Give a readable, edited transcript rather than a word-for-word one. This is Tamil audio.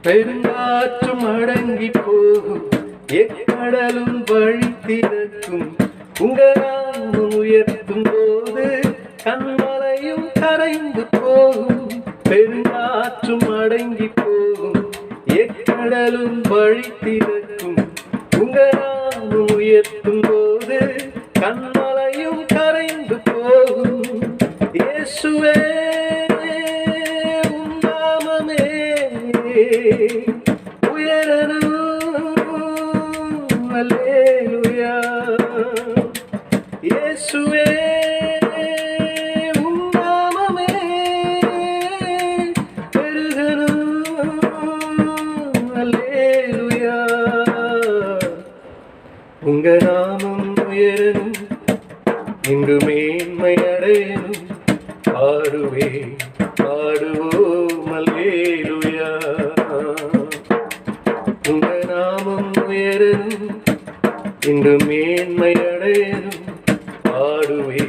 பெருங்காற்றும் அடங்கி போகும், எக்கடலும் வழி திறக்கும். உங்க நாமம் உயர்த்தும் போது கண்மலையும் கரைந்து போகும். பெருங்காற்றும் அடங்கி போகும், எக்கடலும் வழி திறக்கும். உங்க நாமம் உயர்த்தும் போது கண்மலையும் கரைந்து போகும். இயேசுவே உம் நாமமே உயரணும். அல்லேலூயா. இயேசுவே உம் நாமமே பெருகணும். அல்லேலூயா. உங்க நாமம் உயரணும், இங்கு மேன்மை அடையணும். பாடுவே பாடுவோம் அல்லேலூயா. உங்க நாமம் உயரணும், இங்கு மேன்மை அடையணும். பாடுவே